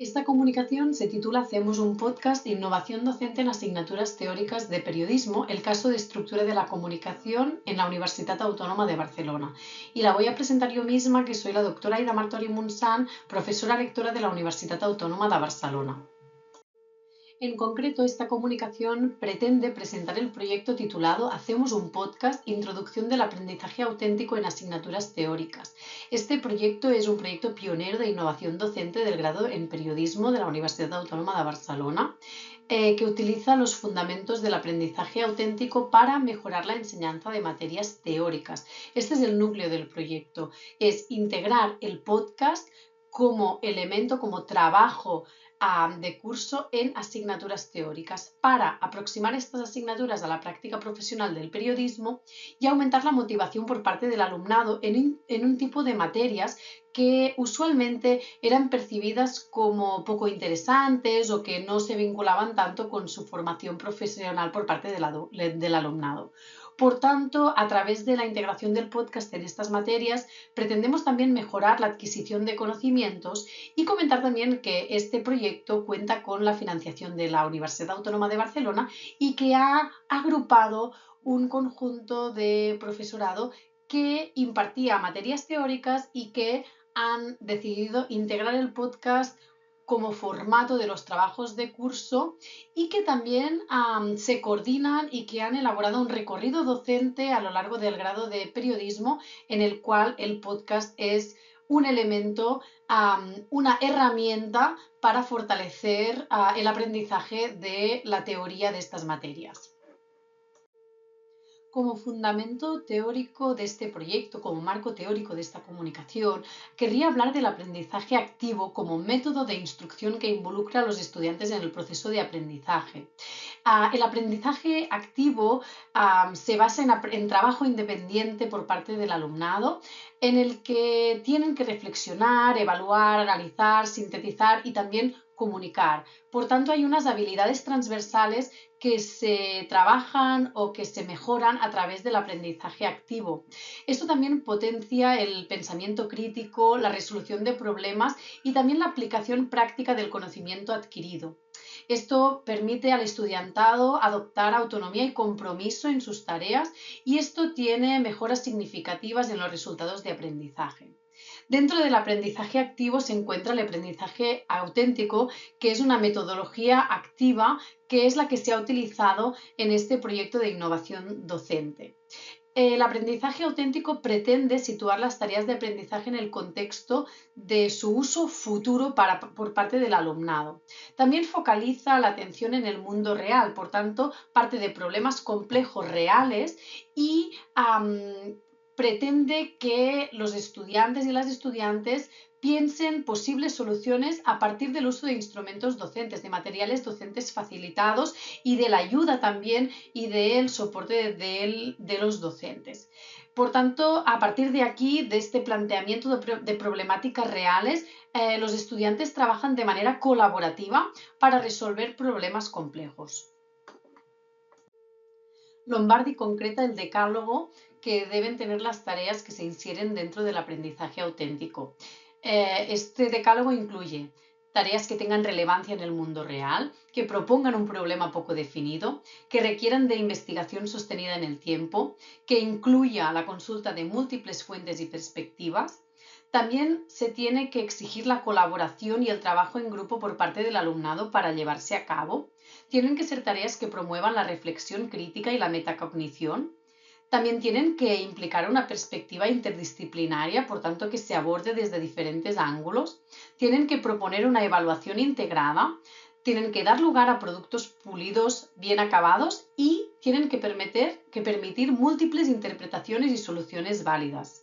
Esta comunicación se titula Hacemos un podcast de innovación docente en asignaturas teóricas de periodismo, el caso de estructura de la comunicación en la Universitat Autónoma de Barcelona. Y la voy a presentar yo misma, que soy la doctora Aida Martori Montsant, profesora lectora de la Universitat Autónoma de Barcelona. En concreto, esta comunicación pretende presentar el proyecto titulado Hacemos un podcast, introducción del aprendizaje auténtico en asignaturas teóricas. Este proyecto es un proyecto pionero de innovación docente del grado en periodismo de la Universitat Autónoma de Barcelona, que utiliza los fundamentos del aprendizaje auténtico para mejorar la enseñanza de materias teóricas. Este es el núcleo del proyecto, es integrar el podcast como elemento, como trabajo de curso en asignaturas teóricas para aproximar estas asignaturas a la práctica profesional del periodismo y aumentar la motivación por parte del alumnado en un tipo de materias que usualmente eran percibidas como poco interesantes o que no se vinculaban tanto con su formación profesional por parte del alumnado. Por tanto, a través de la integración del podcast en estas materias, pretendemos también mejorar la adquisición de conocimientos y comentar también que este proyecto cuenta con la financiación de la Universitat Autónoma de Barcelona y que ha agrupado un conjunto de profesorado que impartía materias teóricas y que han decidido integrar el podcast como formato de los trabajos de curso y que también se coordinan y que han elaborado un recorrido docente a lo largo del grado de periodismo en el cual el podcast es un elemento, una herramienta para fortalecer el aprendizaje de la teoría de estas materias. Como fundamento teórico de este proyecto, como marco teórico de esta comunicación, querría hablar del aprendizaje activo como método de instrucción que involucra a los estudiantes en el proceso de aprendizaje. El aprendizaje activo se basa en trabajo independiente por parte del alumnado, en el que tienen que reflexionar, evaluar, analizar, sintetizar y también comunicar. Por tanto, hay unas habilidades transversales que se trabajan o que se mejoran a través del aprendizaje activo. Esto también potencia el pensamiento crítico, la resolución de problemas y también la aplicación práctica del conocimiento adquirido. Esto permite al estudiantado adoptar autonomía y compromiso en sus tareas y esto tiene mejoras significativas en los resultados de aprendizaje. Dentro del aprendizaje activo se encuentra el aprendizaje auténtico, que es una metodología activa que es la que se ha utilizado en este proyecto de innovación docente. El aprendizaje auténtico pretende situar las tareas de aprendizaje en el contexto de su uso futuro por parte del alumnado. También focaliza la atención en el mundo real, por tanto, parte de problemas complejos reales y pretende que los estudiantes y las estudiantes piensen posibles soluciones a partir del uso de instrumentos docentes, de materiales docentes facilitados y de la ayuda también y del soporte de los docentes. Por tanto, a partir de aquí, de este planteamiento de problemáticas reales, los estudiantes trabajan de manera colaborativa para resolver problemas complejos. Lombardi concreta el decálogo que deben tener las tareas que se infieren dentro del aprendizaje auténtico. Este decálogo incluye tareas que tengan relevancia en el mundo real, que propongan un problema poco definido, que requieran de investigación sostenida en el tiempo, que incluya la consulta de múltiples fuentes y perspectivas. También se tiene que exigir la colaboración y el trabajo en grupo por parte del alumnado para llevarse a cabo. Tienen que ser tareas que promuevan la reflexión crítica y la metacognición. También tienen que implicar una perspectiva interdisciplinaria, por tanto que se aborde desde diferentes ángulos. Tienen que proponer una evaluación integrada. Tienen que dar lugar a productos pulidos, bien acabados y tienen que permitir múltiples interpretaciones y soluciones válidas.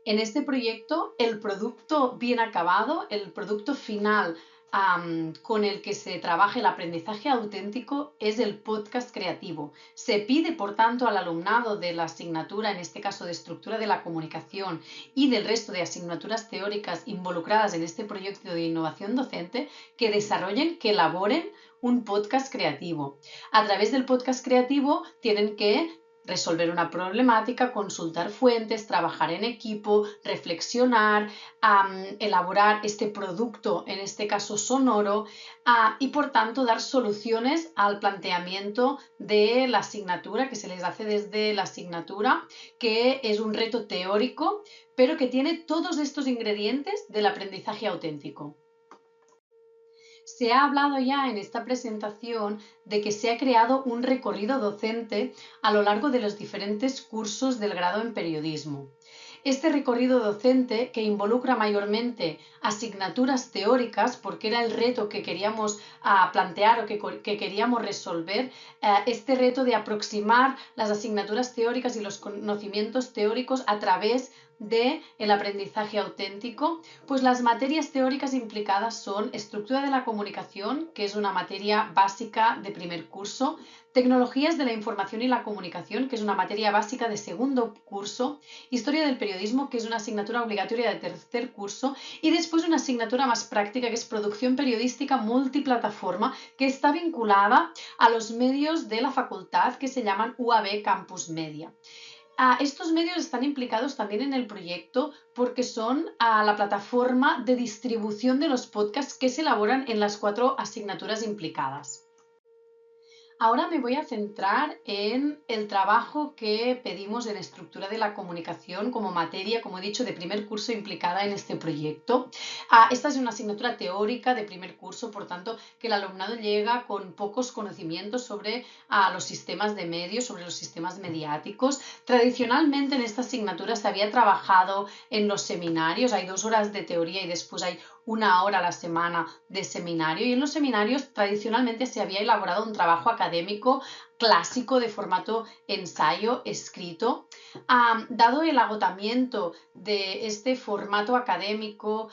En este proyecto, el producto bien acabado, el producto final con el que se trabaja el aprendizaje auténtico es el podcast creativo. Se pide, por tanto, al alumnado de la asignatura, en este caso de estructura de la comunicación y del resto de asignaturas teóricas involucradas en este proyecto de innovación docente, que desarrollen, que elaboren un podcast creativo. A través del podcast creativo tienen que resolver una problemática, consultar fuentes, trabajar en equipo, reflexionar, elaborar este producto, en este caso sonoro, y por tanto dar soluciones al planteamiento de la asignatura que se les hace desde la asignatura, que es un reto teórico, pero que tiene todos estos ingredientes del aprendizaje auténtico. Se ha hablado ya en esta presentación de que se ha creado un recorrido docente a lo largo de los diferentes cursos del grado en periodismo. Este recorrido docente, que involucra mayormente asignaturas teóricas, porque era el reto que queríamos plantear o que queríamos resolver, este reto de aproximar las asignaturas teóricas y los conocimientos teóricos a través del aprendizaje auténtico, pues las materias teóricas implicadas son estructura de la comunicación, que es una materia básica de primer curso, tecnologías de la información y la comunicación, que es una materia básica de segundo curso, historia del periodismo, que es una asignatura obligatoria de tercer curso, y después una asignatura más práctica, que es producción periodística multiplataforma, que está vinculada a los medios de la facultad que se llaman UAB Campus Media. Estos medios están implicados también en el proyecto porque son la plataforma de distribución de los podcasts que se elaboran en las 4 asignaturas implicadas. Ahora me voy a centrar en el trabajo que pedimos en estructura de la comunicación como materia, como he dicho, de primer curso implicada en este proyecto. Esta es una asignatura teórica de primer curso, por tanto, que el alumnado llega con pocos conocimientos sobre los sistemas de medios, sobre los sistemas mediáticos. Tradicionalmente en esta asignatura se había trabajado en los seminarios, hay 2 horas de teoría y después hay 1 hora a la semana de seminario, y en los seminarios tradicionalmente se había elaborado un trabajo académico clásico de formato ensayo escrito. Dado el agotamiento de este formato académico,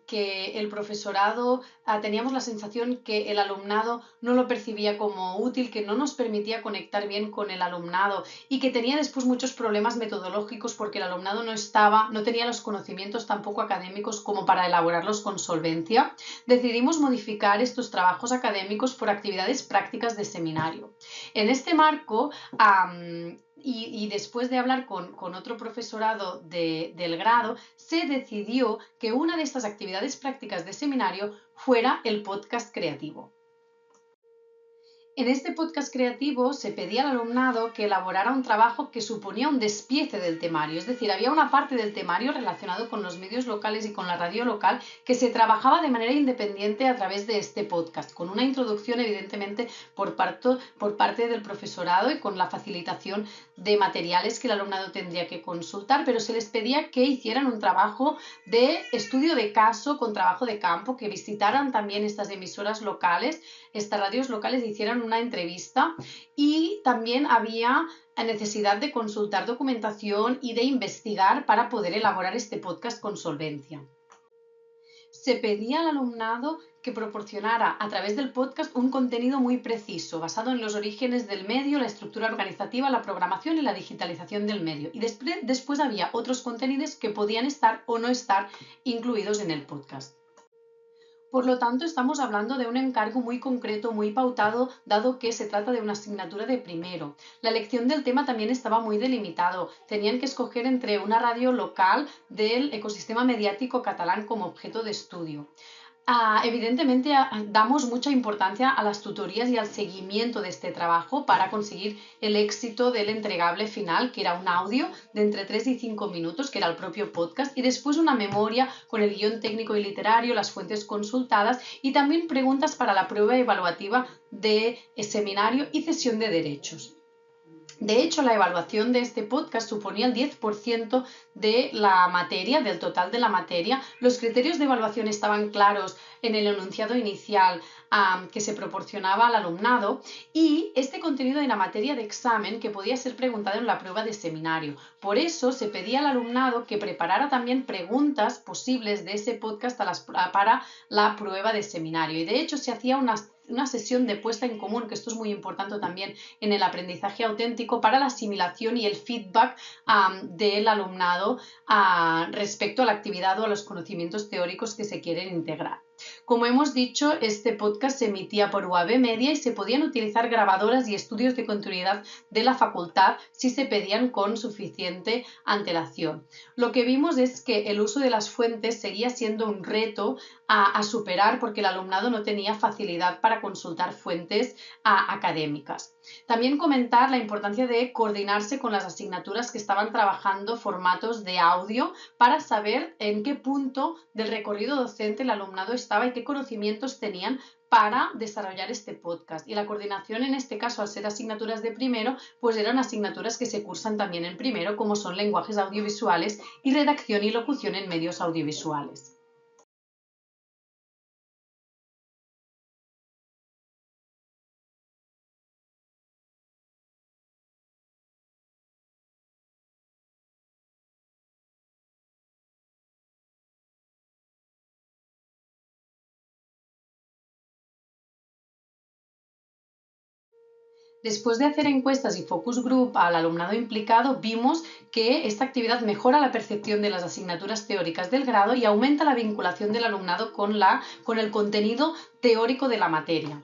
que el profesorado teníamos la sensación que el alumnado no lo percibía como útil, que no nos permitía conectar bien con el alumnado y que tenía después muchos problemas metodológicos porque el alumnado no tenía los conocimientos tampoco académicos como para elaborarlos con solvencia, decidimos modificar estos trabajos académicos por actividades prácticas de seminario. En este marco, y después de hablar con otro profesorado del grado, se decidió que una de estas actividades prácticas de seminario fuera el podcast creativo. En este podcast creativo se pedía al alumnado que elaborara un trabajo que suponía un despiece del temario, es decir, había una parte del temario relacionado con los medios locales y con la radio local que se trabajaba de manera independiente a través de este podcast, con una introducción evidentemente por parte del profesorado y con la facilitación de materiales que el alumnado tendría que consultar, pero se les pedía que hicieran un trabajo de estudio de caso con trabajo de campo, que visitaran también estas emisoras locales, estas radios locales, hicieran una entrevista, y también había necesidad de consultar documentación y de investigar para poder elaborar este podcast con solvencia. Se pedía al alumnado que proporcionara a través del podcast un contenido muy preciso, basado en los orígenes del medio, la estructura organizativa, la programación y la digitalización del medio. Y después había otros contenidos que podían estar o no estar incluidos en el podcast. Por lo tanto, estamos hablando de un encargo muy concreto, muy pautado, dado que se trata de una asignatura de primero. La elección del tema también estaba muy delimitado. Tenían que escoger entre una radio local del ecosistema mediático catalán como objeto de estudio. Evidentemente damos mucha importancia a las tutorías y al seguimiento de este trabajo para conseguir el éxito del entregable final, que era un audio de entre 3 y 5 minutos, que era el propio podcast, y después una memoria con el guión técnico y literario, las fuentes consultadas y también preguntas para la prueba evaluativa de seminario y cesión de derechos. De hecho, la evaluación de este podcast suponía el 10% de la materia, del total de la materia. Los criterios de evaluación estaban claros en el enunciado inicial que se proporcionaba al alumnado, y este contenido era materia de examen que podía ser preguntado en la prueba de seminario. Por eso se pedía al alumnado que preparara también preguntas posibles de ese podcast para la prueba de seminario. Y de hecho se hacía una sesión de puesta en común, que esto es muy importante también en el aprendizaje auténtico, para la asimilación y el feedback del alumnado respecto a la actividad o a los conocimientos teóricos que se quieren integrar. Como hemos dicho, este podcast se emitía por UAB Media y se podían utilizar grabadoras y estudios de continuidad de la facultad si se pedían con suficiente antelación. Lo que vimos es que el uso de las fuentes seguía siendo un reto a superar porque el alumnado no tenía facilidad para consultar fuentes académicas. También comentar la importancia de coordinarse con las asignaturas que estaban trabajando formatos de audio para saber en qué punto del recorrido docente el alumnado estaba y qué conocimientos tenían para desarrollar este podcast. Y la coordinación en este caso, al ser asignaturas de primero, pues eran asignaturas que se cursan también en primero, como son lenguajes audiovisuales y redacción y locución en medios audiovisuales. Después de hacer encuestas y focus group al alumnado implicado, vimos que esta actividad mejora la percepción de las asignaturas teóricas del grado y aumenta la vinculación del alumnado con el contenido teórico de la materia.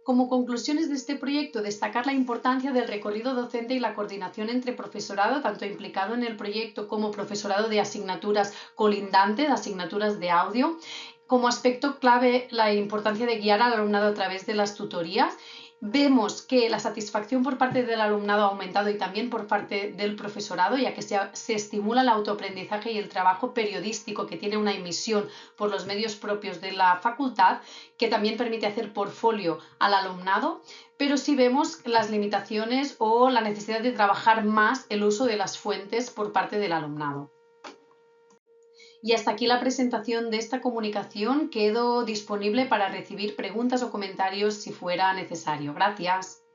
Como conclusiones de este proyecto, destacar la importancia del recorrido docente y la coordinación entre profesorado, tanto implicado en el proyecto como profesorado de asignaturas colindantes, asignaturas de audio. Como aspecto clave, la importancia de guiar al alumnado a través de las tutorías. Vemos que la satisfacción por parte del alumnado ha aumentado y también por parte del profesorado, ya que se estimula el autoaprendizaje y el trabajo periodístico que tiene una emisión por los medios propios de la facultad, que también permite hacer portfolio al alumnado, pero sí vemos las limitaciones o la necesidad de trabajar más el uso de las fuentes por parte del alumnado. Y hasta aquí la presentación de esta comunicación. Quedo disponible para recibir preguntas o comentarios si fuera necesario. Gracias.